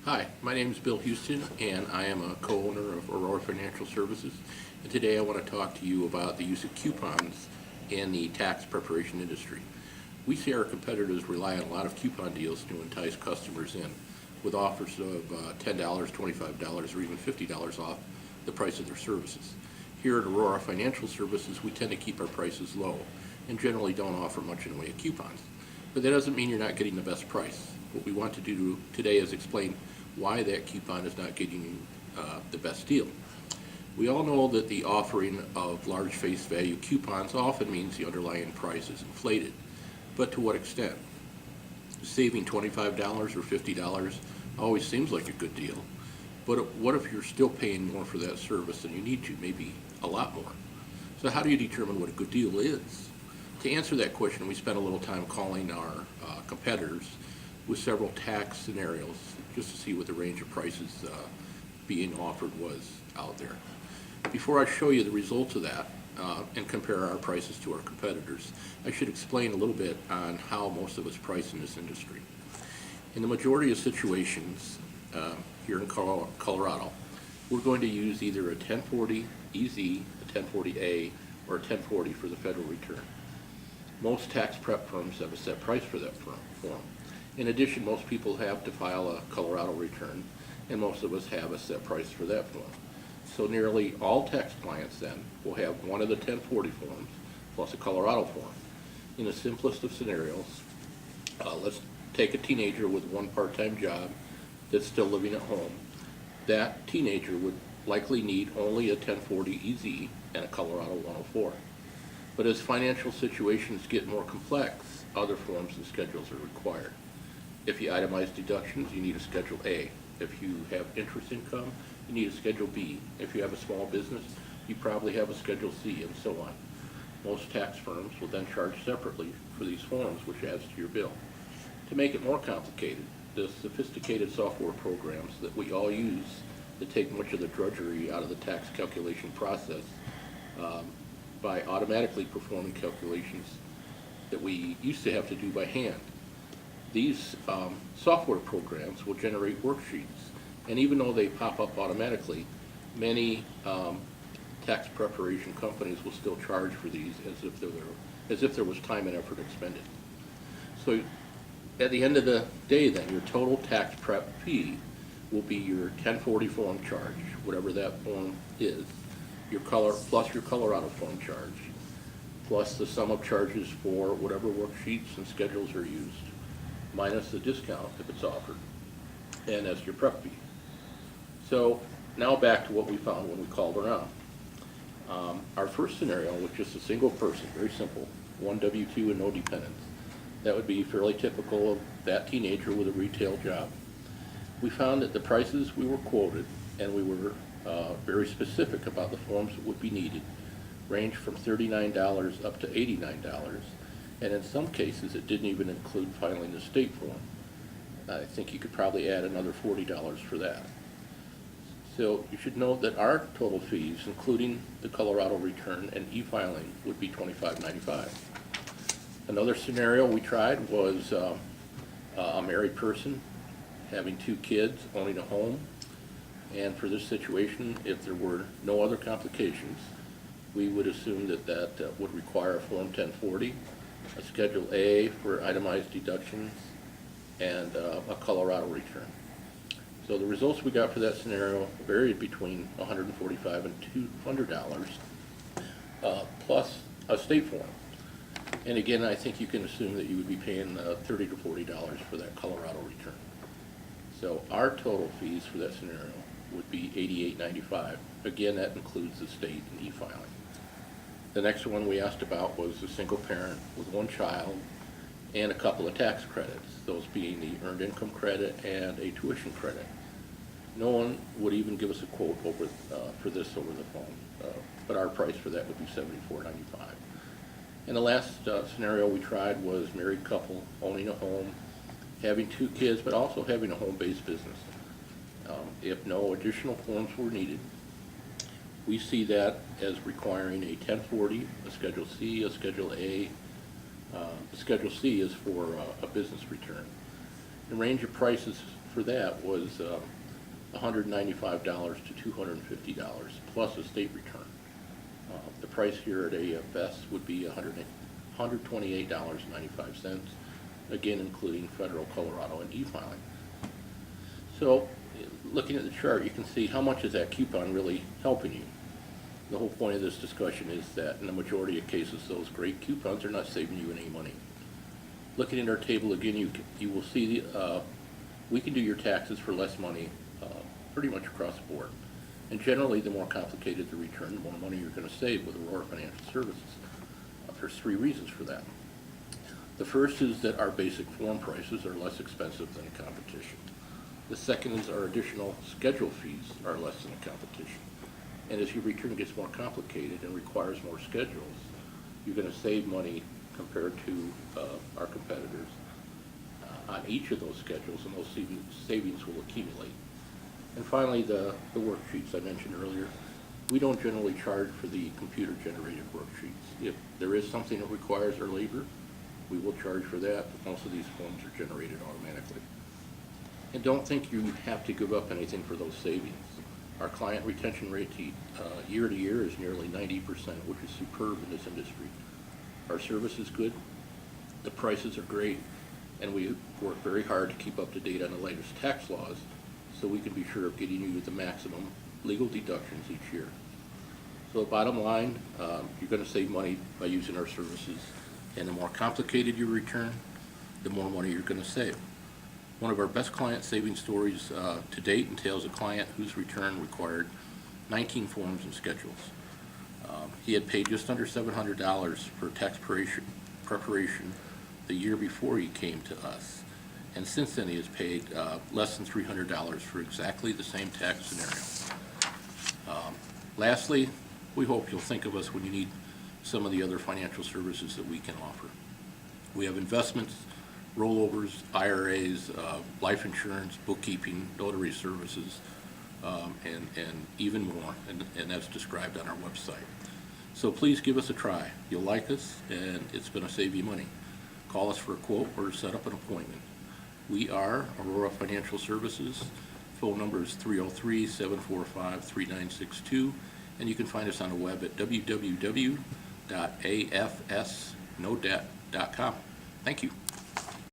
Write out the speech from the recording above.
Hi, my name is Bill Houston, and I am a co-owner of Aurora Financial Services. And today I want to talk to you about the use of coupons in the tax preparation industry. We see our competitors rely on a lot of coupon deals to entice customers in, with offers of $10, $25, or even $50 off the price of their services. Here at Aurora Financial Services, we tend to keep our prices low and generally don't offer much in the way of coupons. But that doesn't mean you're not getting the best price. What we want to do today is explain why that coupon is not getting you the best deal. We all know that the offering of large face value coupons often means the underlying price is inflated. But to what extent? Saving $25 or $50 always seems like a good deal. But what if you're still paying more for that service than you need to, maybe a lot more? So how do you determine what a good deal is? To answer that question, we spent a little time calling our competitors with several tax scenarios just to see what the range of prices being offered was out there. Before I show you the results of that and compare our prices to our competitors, I should explain a little bit on how most of us price in this industry. In the majority of situations here in Colorado, we're going to use either a 1040 EZ, a 1040A, or a 1040 for the federal return. Most tax prep firms have a set price for that form. In addition, most people have to file a Colorado return, and most of us have a set price for that form. So nearly all tax clients then will have one of the 1040 forms plus a Colorado form. In the simplest of scenarios, let's take a teenager with one part-time job that's still living at home. That teenager would likely need only a 1040 EZ and a Colorado 104. But as financial situations get more complex, other forms and schedules are required. If you itemize deductions, you need a Schedule A. If you have interest income, you need a Schedule B. If you have a small business, you probably have a Schedule C, and so on. Most tax firms will then charge separately for these forms, which adds to your bill. To make it more complicated, the sophisticated software programs that we all use to take much of the drudgery out of the tax calculation process by automatically performing calculations that we used to have to do by hand. These software programs will generate worksheets, and even though they pop up automatically, many tax preparation companies will still charge for these as if there was time and effort expended. So at the end of the day then, your total tax prep fee will be your 1040 form charge, whatever that form is, plus your Colorado form charge, plus the sum of charges for whatever worksheets and schedules are used, minus the discount if it's offered, and that's your prep fee. So now back to what we found when we called around. Our first scenario was just a single person, very simple, one W-2 and no dependents. That would be fairly typical of that teenager with a retail job. We found that the prices we were quoted, and we were very specific about the forms that would be needed, ranged from $39 up to $89. And in some cases, it didn't even include filing the state form. I think you could probably add another $40 for that. So you should note that our total fees, including the Colorado return and e-filing, would be $25.95. Another scenario we tried was a married person having 2 kids, owning a home. And for this situation, if there were no other complications, we would assume that would require a Form 1040, a Schedule A for itemized deductions, and a Colorado return. So the results we got for that scenario varied between $145 and $200 plus a state form. And again, I think you can assume that you would be paying $30 to $40 for that Colorado return. So our total fees for that scenario would be $88.95. Again, that includes the state and e-filing. The next one we asked about was a single parent with 1 child and a couple of tax credits, those being the earned income credit and a tuition credit. No one would even give us a quote for this over the phone, but our price for that would be $74.95. And the last scenario we tried was married couple owning a home, having 2 kids, but also having a home-based business. If no additional forms were needed, we see that as requiring a 1040, a Schedule C, a Schedule A. The Schedule C is for a business return. The range of prices for that was $195 to $250 plus a state return. The price here at AFS would be $128.95, again including federal, Colorado, and e-filing. So looking at the chart, you can see how much is that coupon really helping you. The whole point of this discussion is that in the majority of cases, those great coupons are not saving you any money. Looking at our table again, you will see we can do your taxes for less money pretty much across the board. And generally, the more complicated the return, the more money you're going to save with Aurora Financial Services. There's three reasons for that. The first is that our basic form prices are less expensive than the competition. The second is our additional schedule fees are less than the competition. And as your return gets more complicated and requires more schedules, you're going to save money compared to our competitors on each of those schedules, and those savings will accumulate. And finally, the worksheets I mentioned earlier. We don't generally charge for the computer-generated worksheets. If there is something that requires our labor, we will charge for that, but most of these forms are generated automatically. And don't think you have to give up anything for those savings. Our client retention rate year to year is nearly 90%, which is superb in this industry. Our service is good, the prices are great, and we work very hard to keep up to date on the latest tax laws so we can be sure of getting you the maximum legal deductions each year. So the bottom line, you're going to save money by using our services, and the more complicated your return, the more money you're going to save. One of our best client saving stories to date entails a client whose return required 19 forms and schedules. He had paid just under $700 for tax preparation the year before he came to us, and since then he has paid less than $300 for exactly the same tax scenario. Lastly, we hope you'll think of us when you need some of the other financial services that we can offer. We have investments, rollovers, IRAs, life insurance, bookkeeping, notary services, and even more, and that's described on our website. So please give us a try. You'll like us, and it's going to save you money. Call us for a quote or set up an appointment. We are Aurora Financial Services. Phone number is 303-745-3962, and you can find us on the web at www.afsnodebt.com. Thank you.